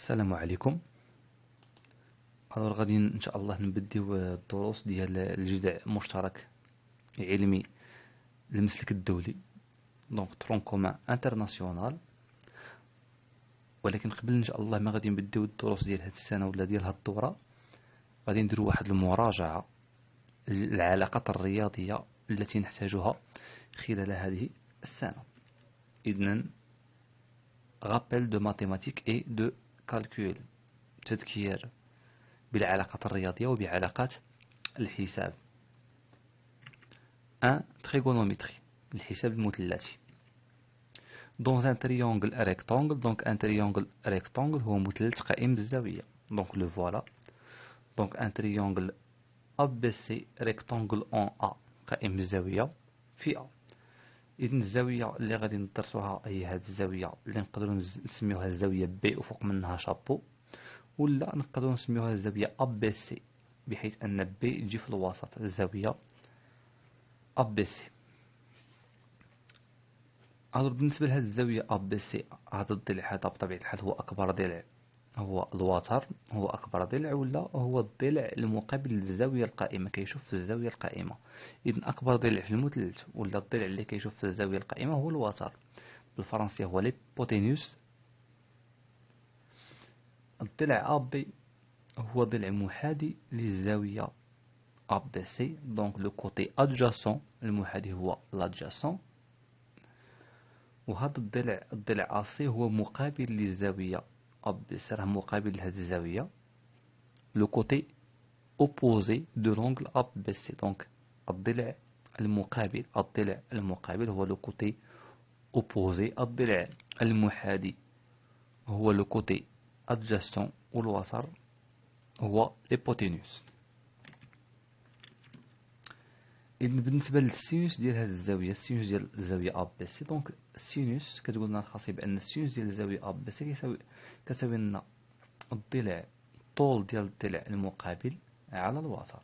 السلام عليكم. غادي ان شاء الله نبديو الدروس ديال الجذع مشترك علمي المسلك الدولي، دونك ترون كومان انترناسيونال. ولكن قبل ان شاء الله ما غادي نبديو الدروس ديال هاد السنه ولا ديال هاد الدوره، غادي نديرو واحد المراجعه للعلاقات الرياضيه التي نحتاجها خلال هذه السنه. اذن rappel de mathématiques et de calcul، تذكير بالعلاقات الرياضية وبعلاقات الحساب. 1. Trigonométrie، الحساب المثلثي. Dans un triangle rectangle، donc un triangle rectangle هو مثلث قائم بالزاوية، donc le voilà. Donc un triangle ABC rectangle en A قائم بالزاوية في A. إذن الزاوية اللي غادي ندرسوها هي هاد الزاوية اللي نقدروا نسميوها الزاوية B وفوق منها شابو، ولا نقدروا نسميوها الزاوية ABC بحيث أن B تجي في الوسط، الزاوية ABC. بالنسبة لهذه الزاوية ABC، هذا الضلع هذا بطبيعة الحال هو أكبر ضلع، هو الوتر، هو أكبر ضلع ولا هو الضلع المقابل للزاوية القائمة، كيشوف في الزاوية القائمة. إذن أكبر ضلع في المثلث ولا الضلع اللي كيشوف في الزاوية القائمة هو الوتر، بالفرنسية هو ليبوتينوس. الضلع AB هو ضلع محاذي للزاوية ABC، donc le côté adjacent، المحاذي هو l'adjacent. وهذا الضلع AC هو مقابل للزاوية ABC، راه مقابل لهذه الزاوية، le côté opposé de l'angle ABC. donc الضلع المقابل هو le côté opposé، الضلع المحاذي هو le côté adjacent، والوتر هو l'hypoténuse. إذن بالنسبة للسينوس ديال هذه الزاوية، السينوس ديال الزاوية ABC، دونك السينوس كتقول لنا الخاصية بأن السينوس ديال الزاوية ABC كتساوي لنا الضلع، الطول ديال الضلع المقابل على الوتر.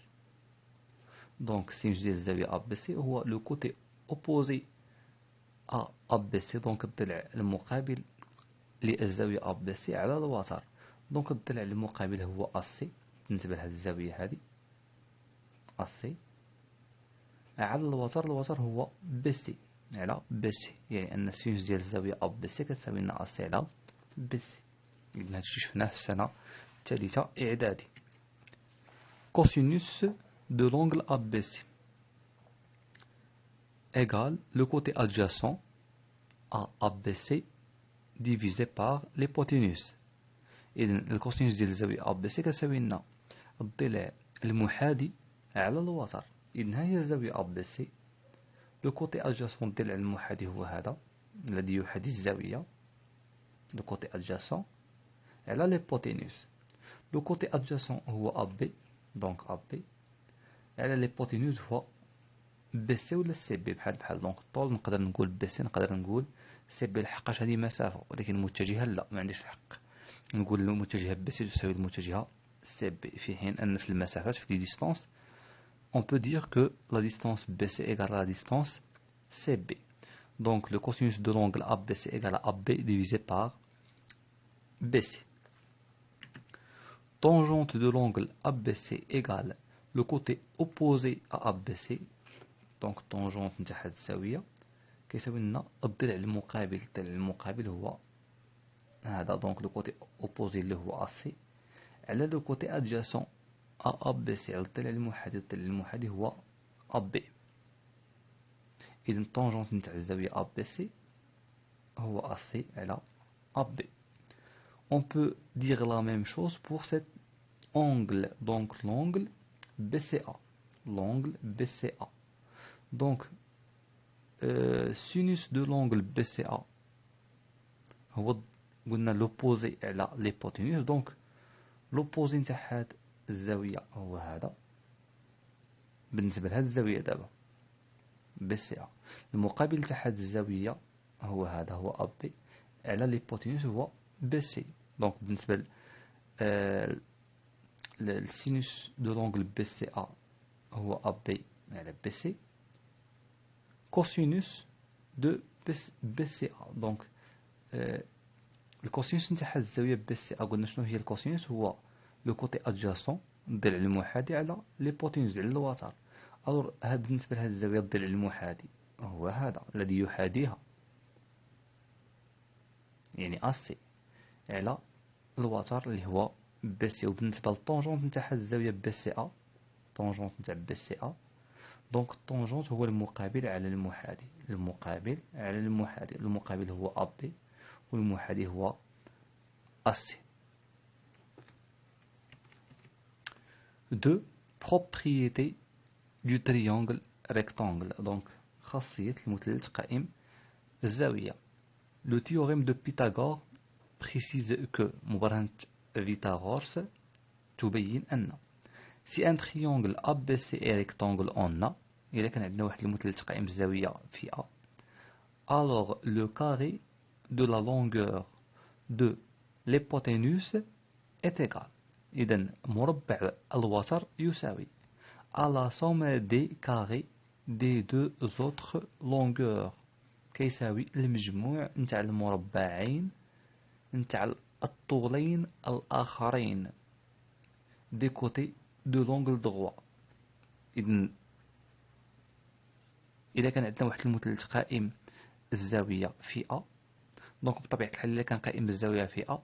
دونك السينوس ديال الزاوية ABC هو لو كوتي أوبوزي ABC، دونك الضلع المقابل للزاوية ABC على الوتر. دونك الضلع المقابل هو AC بالنسبة لهذه الزاوية هذه AC على الوتر هو BC على BC، يعني أن السينوس ديال الزاوية ABC كتساوي لنا AC على BC. إذن هادشي شفناه في السنة الثالثة إعدادي. Cosinus de l'angle ABC égale le côté adjacent à ABC divisé par l'hypoténuse. إذن الكوسينوس ديال الزاوية ABC كتساوي لنا الضلع المحاذي على الوتر. إذن ها هي الزاوية ABC، لو كوتي أدجاسون الضلع المحاذي هو هذا الذي يحاذي الزاوية، لو كوتي أدجاسون على ليبوتينوس. لو كوتي أدجاسون هو AB، دونك AB على ليبوتينوس هو BC ولا CB، بحال دونك الطول نقدر نقول BC، نقدر نقول CB، لحقاش هذه مسافة، ولكن المتجهة لا، ما عنديش الحق نقول المتجهة BC تساوي المتجهة CB، في حين أن في المسافات في لي ديستانس on peut dire que la distance BC égale à la distance CB. Donc le cosinus de l'angle ABC égale à AB divisé par BC. Tangente de l'angle ABC égale le côté opposé à ABC. Donc tangente نتاع هاد الزاوية كيساوي لنا الضلع المقابل هو هذا، donc le côté opposé اللي هو AC على le côté adjacent à ABC، على الضلع المحاذي هو AB. إذن tangente نتاع الزاوية ABC هو AC على AB. On peut dire la même chose pour cet angle, donc l'angle BCA. Donc sinus de l'angle BCA هو قلنا l'opposé على l'hypoténuse، donc l'opposé نتاع هاد الزاوية هو هذا بالنسبة لهاد الزاوية دابا BCA. المقابل تاع هاد الزاوية هو هذا، هو AB على ليبوتينوس هو BC. دونك بالنسبة للسينوس دو لونغل BCA هو AB على BC، كوسينوس دو BCA دونك الكوسينوس نتاع هاد الزاوية بي سي ا قلنا شنو هي الكوسينوس؟ هو لو كوتي ادجاسون الضلع المحاذي على لي بوتينوس على الوتر. الور هاد بالنسبة لهاد الزاوية الضلع المحاذي هو هذا الذي يحاذيها، يعني اسي على الوتر اللي هو بي سي. وبالنسبة للطونجونت نتاع هاد الزاوية بي سي ا، طونجونت نتاع بي سي ا، دونك الطونجونت هو المقابل على المحاذي، المقابل على المحاذي، المقابل هو ا بي والمحاذي هو AC. 2. Propriété du triangle rectangle. Donc, خاصية المثلث قائم الزاوية. Le théorème de Pythagore précise que مبرهنة فيثاغورس تبين أن si un triangle ABC est rectangle en A، إذا كان عندنا واحد المثلث قائم الزاوية في A، alors le carré de la longueur de l'hypoténuse est égal. إذن مربع الوتر يساوي à la somme des carrés des deux autres longueurs، كيساوي المجموع نتاع المربعين نتاع الطولين الآخرين des côtés de l'angle droit. إذا كان عندنا واحد المثلث قائم الزاوية في A، دونك بطبيعة الحال إذا كان قائم بالزاوية في A،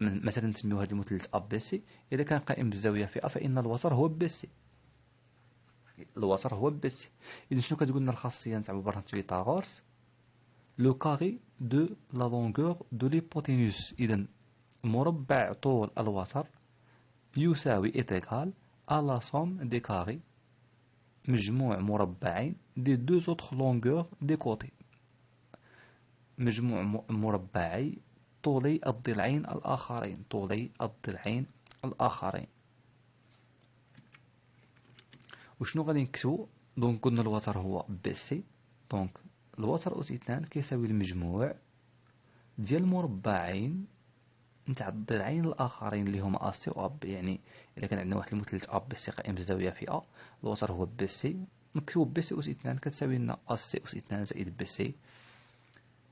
مثلا نسميو هذا المثلث A B C، إذا كان قائم بالزاوية في A فإن الوتر هو B C، الوتر هو B C. إذا شنو كتقول لنا الخاصية نتاع مبرهنة فيثاغورس؟ لو كاري دو لا لونغور دو ليبوتينوس. إذا مربع طول الوتر يساوي إيتيغال à la somme des carrés، مجموع مربعين دي دو زوتر لونغور دي كوتي، مجموع مربعي طولي الضلعين الآخرين، طولي الضلعين الآخرين. وشنو غادي نكتبو؟ دونك قلنا الوتر هو بي سي، دونك الوتر أس 2 كيساوي المجموع ديال المربعين نتاع الضلعين الآخرين اللي هما أسي و أب. يعني إذا كان عندنا واحد المثلث أب بي سي قائم بالزاوية في أ، الوتر هو بي سي، نكتبو بي سي أس 2 كتساوي لنا أسي أس 2 زائد بي سي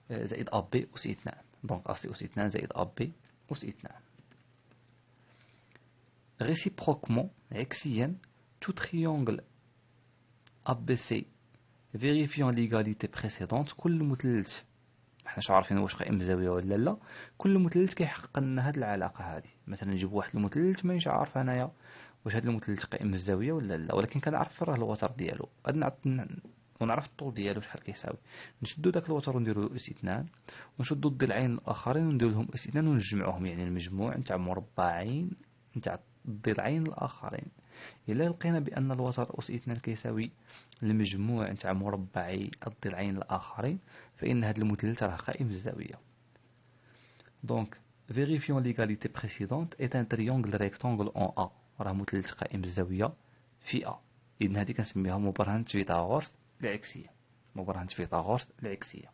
زائد أب بي أس 2، دونك أسي أس 2 زائد أب بي أس 2. réciproquement عكسيا tout triangle ABC vérifiant l'égalité précédente، كل مثلث محناش عارفين واش قائم بزاوية ولا لا، كل مثلث كيحقق لنا هاد العلاقة هادي. مثلا نجيب واحد المثلث مانيش عارف انايا واش هاد المثلث قائم بالزاوية ولا لا، ولكن كنعرف راه الوتر ديالو، ونعرف الطول ديالو شحال كيساوي. نشدو داك الوتر ونديرو اس 2 ونشدو الضلعين الاخرين ونديرو لهم اس 2 ونجمعوهم، يعني المجموع نتاع مربعين نتاع الضلعين الاخرين. إلا لقينا بأن الوتر أس 2 كيساوي المجموع نتاع مربعي الضلعين الآخرين فإن هذا المثلث راه قائم بالزاوية. دونك vérifions l'égalité précédente est un triangle rectangle en A، راه مثلث قائم بالزاوية في A. إذن هذه كنسميها مبرهنة فيثاغورس العكسية، مبرهنة فيثاغورس العكسية.